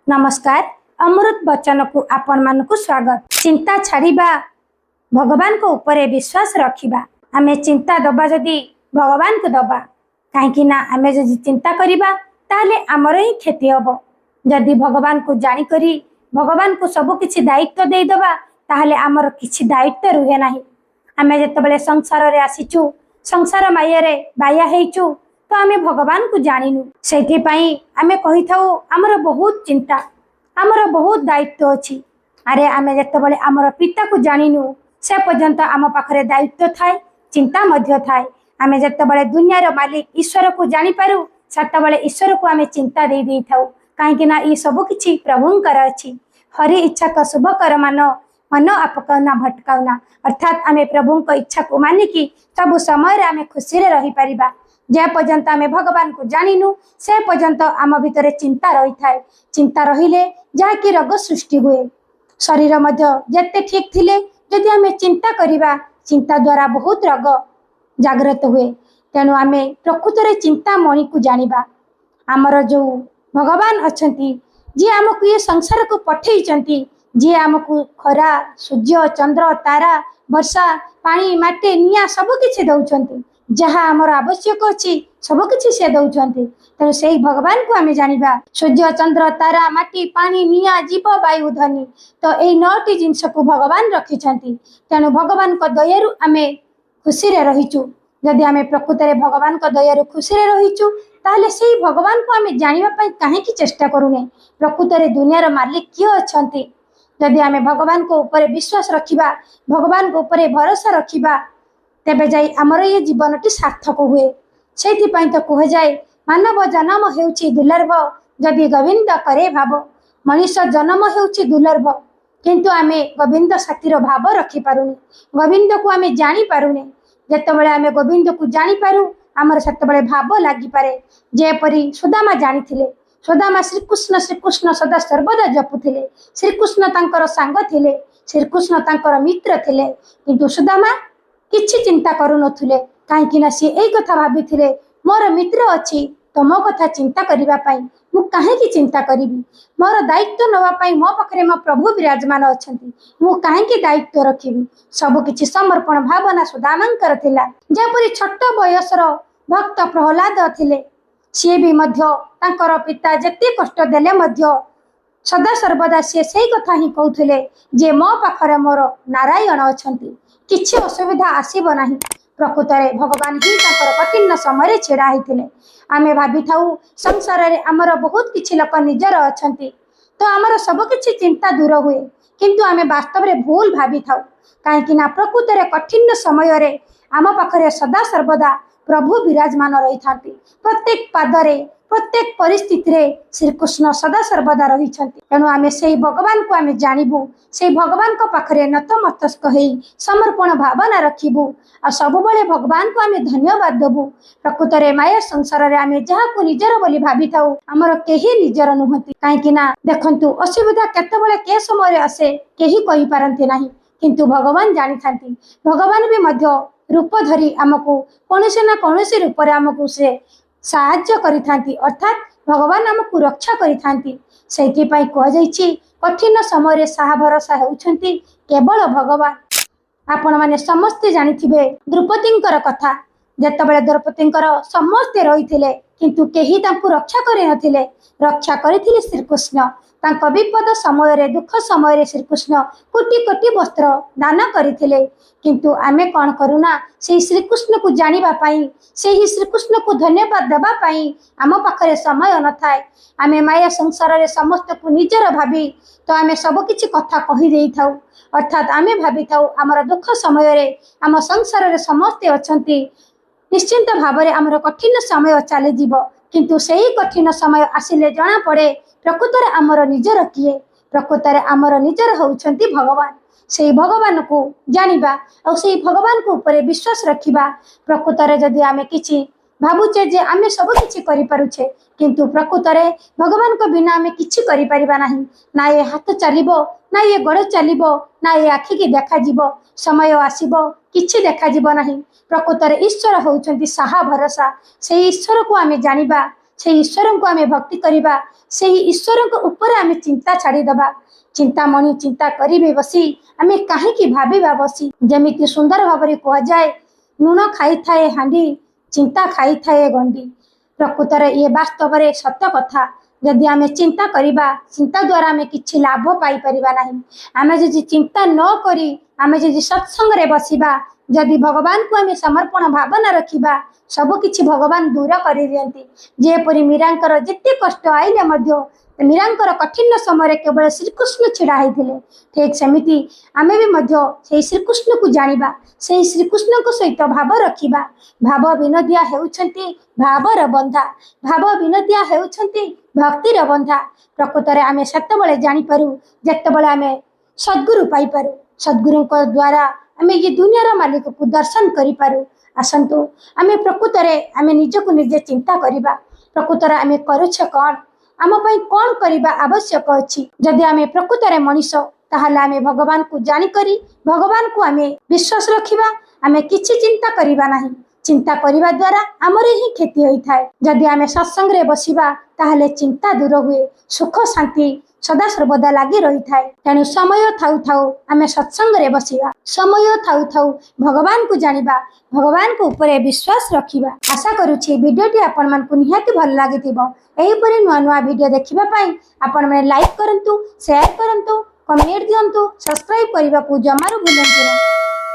नमस्कार। अमृत वचन को आपण मान को स्वागत। चिंता छाड़िबा, भगवान को ऊपर विश्वास रखिबा। आमे चिंता दबा जदि भगवान को दबा, कहीं ना आमे जदि चिंता करिबा ताले आमर ही क्षति हबो। जदि भगवान को जानी करी भगवान को सब किछि दायित्व दे दबा ताले आमर किछि दायित्व रुहे नाही। आमे जतबेले संसार रे आसीचु, संसार माया रे बाया हेचु, तो आमे भगवान को जानिनु। सेठी पई आमे कहि थाउ आमर बहुत चिंता, आमर बहुत दायित्व अछि। अरे आमे जतबेले आमर पिता को जानिनु से पर्यंत आम पाखरे दायित्व थाए, चिंता मध्य थाए। आमे जतबेले दुनियार मालिक ईश्वर को जानि पारु सतबेले ईश्वर को आमे चिंता दे देई थाउ, काहेकि ना ई सब किछि प्रभुंकर अछि। हरि इच्छा का शुभ कर मानो, मन आपकना भटकाउना। अर्थात आमे प्रभु को इच्छा को मानिकी सब समय आमे खुशी रे रही परिबा। जे पर्यंत आमे भगवान को जानिनु से पर्यंत आम भितर चिंता रही थाए। चिंता रहिले जहाँकि रोग सृष्टि हुए। शरीर मध्य जेते ठीक थिले यदि आमे चिंता करिबा, चिंता द्वारा बहुत रोग जागृत हुए। तेणु आमे प्रकृत रे चिंता मणि को जानिबा। आमर जो भगवान अछंती, जे आमको ये संसार को पठेइचंती, जे आमको खरा, सूर्य, चंद्र, तारा, वर्षा, पानी, माटी, निया सब किछि दउचंती। जहाँ आमर आवश्यक अछि सब किछि से दउचंती। तेणु से भगवान को आमे जानिबा। सूर्य, चंद्र, तारा, माटी, पानी, निया, जीव, वायु, ध्वनि, तो एई 9टी जिंस को भगवान रखिछंती। तेणु भगवान को दयारु आमे खुशी रे रहिचु। यदि आमे प्रकृत रे भगवान को दयारु खुशी रे रहिचु ताहले सेही भगवान को आमे जानिबा पई काहे की चेष्टा करूने। प्रकृत रे दुनियार मालिक किए अछंती। यदि आमे भगवान को ऊपर विश्वास रखिबा, भगवान को ऊपर भरोसा रखिबा, तेबे जाई आमर ये जीवनटी सार्थक हुए। सेठी पई तो कह जाए, मानव जन्म हेउची दुर्लभ, जदि गोविंद करे भाव। मनुष्य जन्म हेउची दुर्लभ, किंतु आमे गोविंद साथीर भाव रखि पारुनी। गोविंद को आमे जानि पारुनी। जेतेबेले आमे गोविंद को जानि पारु आमर सेतेबेले भाव लागि पारे। जेपरि सुदामा जानिथिले, सुदामा श्रीकृष्ण सदा सर्वदा जपुथिले। श्रीकृष्ण तांकर सांग थिले, श्रीकृष्ण तांकर मित्र थिले, किंतु सुदामा किछि चिंता करू नथुले। काहेकि ना सी एई कथा भाबिथिले, मोर मित्र अछि तो मो कथा चिंता करिबा पई मु काहे की चिंता करिबी। मोर दायित्व नवा पई मो पाखरे मो प्रभु विराजमान अछंती, मु काहे की दायित्व रखिबी। सब किछि समर्पण भावना सुदामांकर थिला। जेपरि छोट बयसर भक्त प्रहलाद थिले, सी भी मध्य तांकर पिता जति कष्ट देले मध्य सदा सर्वदा सी सेई कथा ही कहउथिले जे मो पाखरे मोर नारायण अछंती, किछि असुविधा आसीबो नाही। प्रकृत रे भगवान ही तांकर कठिन समय छिड़ा होइथिले। आमे भाबी थाउ संसार रे आमर बहुत किछि लोक निजर अछंती, तो आमर सब किछि चिंता दूर हुए, किंतु आमे वास्तव रे भूल भाबी थाउ। काहेकि ना प्रकृत रे कठिन समय रे आम पाखरे सदा सर्वदा प्रभु विराजमान रही थांती। प्रत्येक पादरे, प्रत्येक परिस्थिति रे श्रीकृष्ण सदा सर्वदा रही छंती। तेणु आमे सेही भगवान को आमे जानिबु, सेही भगवान को पाखरे नतमस्तक हेई समर्पण भावना रखिबु आ सब बेले भगवान को आमे धन्यवाद देबु। प्रकृत रे माया संसार रे आमे जहा को निजर बोली भाबी थाउ हमर केही निजर नुहंती। काहेकि ना देखंतु असुविधा केतेबेले के समय रे आसे केही कहि पारंती नाही, किंतु भगवान जानि थांती। भगवान भी मध्य रूप धरी आमको कोनसे ना कोनसे रूप रे आमको से साहाय्य करि थांती। अर्थात भगवान आमको रक्षा करि थांती। सेठी पई कह जाईछि, कठिन समय रे साहा भरोसा हेउछंती केवल भगवान। आपण माने समस्ते जानिथिबे द्रौपदींकर कथा। जेतेबेले द्रौपदींकर समस्ते रहिथिले किंतु केही तांकु रक्षा करि नथिले, रक्षा करिथिले श्रीकृष्ण। तांक विपद समय रे, दुख समय रे श्रीकृष्ण कोटि कोटि वस्त्र दान करिथिले। किंतु आमे कोन करूना, से श्रीकृष्ण को जानिबा पाई, से ही श्रीकृष्ण को धन्यवाद देबा पाई आम पाखरे समय न थाए। आमे माया संसार रे समस्त को निजर भाबी तो आमे सब किछि कथा कहि देई थाउ। अर्थात आमे भाबी थाउ आमर दुख समय रे, आम संसार रे समस्ते अछंती, निश्चिंत भाव रे आमर कठिन समय चली जीवो। किंतु सेही कठिन समय आसिले जना पड़े प्रकृत रे आमर निजर किए। प्रकृत रे आमर निजर होउछंती भगवान। सेही भगवान को जानिबा और सेही भगवान को ऊपर विश्वास रखिबा। प्रकृत रे जदि आमे किछि भाबुचे जे आमे सब किछि करि पारुछे, किंतु प्रकृत रे भगवान को बिना आमे किछि करि परिबा नाही। ना ये हाथ चलिबो, ना ये गोड़ चलिबो, ना ये आखि की देखा जीवो। समय आसीबो किछि देखा जीवो नाही। प्रकृत रे ईश्वर होउछंती साहा भरोसा। सेही ईश्वर को आमे जानिबा, से ईश्वर को आम भक्ति करवा से ईश्वर ऊपर आम चिंता छाड़ीदबा चिंतामणि चिंता करेंगे बसी आम कहीं भाविबा बसी जमी सुंदर भाव कह जाए लुण खाई थाए हांडी चिंता खाई थाए गंडी प्रकृतर ये वास्तव में सत्य कथा जदि आम चिंता करवा चिंता द्वारा आम कि लाभ पाई परिबा नहीं आम जदि चिंता न करी आम जदि सत्संग रे बसिबा जदि भगवान को आम समर्पण भावना रखिबा सबकिछि भगवान दूर कर दियंती जेपरी मीरांकर जिते कष्ट आइले मध्य मीरांकर कठिन समय केवल श्रीकृष्ण छिड़ा होते ठीक सेमिति आमे भी मध्य से श्रीकृष्ण को जानिबा से श्रीकृष्ण को सहित भाव रखिबा भाव विनोदिया हेउछंती भावर बंधा भाव विनोदिया हेउछंती भक्तिर बंधा प्रकृतरे आमे सेतबेले जानि पारू जेतबेले आमे सद्गुरु पाई पारू सद्गुरु द्वारा आमे ये दुनियार मालिक को दर्शन करि पारू आसंतु आमे प्रकृतरे आमे निजको निजे चिंता करिबा प्रकृतरे आमे करूछ कौन आम कौन करने आवश्यक अच्छी जदि आम प्रकृत मनीष ताहले आम भगवान को जानिकरी भगवान को आम विश्वास रखिबा आम किछि चिंता करिबा नहीं चिंता करने द्वारा आमर ही क्षति होता है जदि आम सत्संग रे बसिबा ताहले चिंता दूर हुए सुख शांति सदा सर्वदा लगी रही है तेणु समय थाउ थाउ आम सत्संग रे बसिबा समय थाउ थाउ भगवान को जानिबा भगवान को ऊपर विश्वास रखिबा आशा करुछि वीडियोटी आपण मानकु निहाती भल लागिथिबो एहिपरि नुआ नुआ वीडियो देखिबा पई आपण माने लाइक करंतु शेयर करंतु कमेंट दियंतु सब्सक्राइब करबा को जमारो भूलंतु।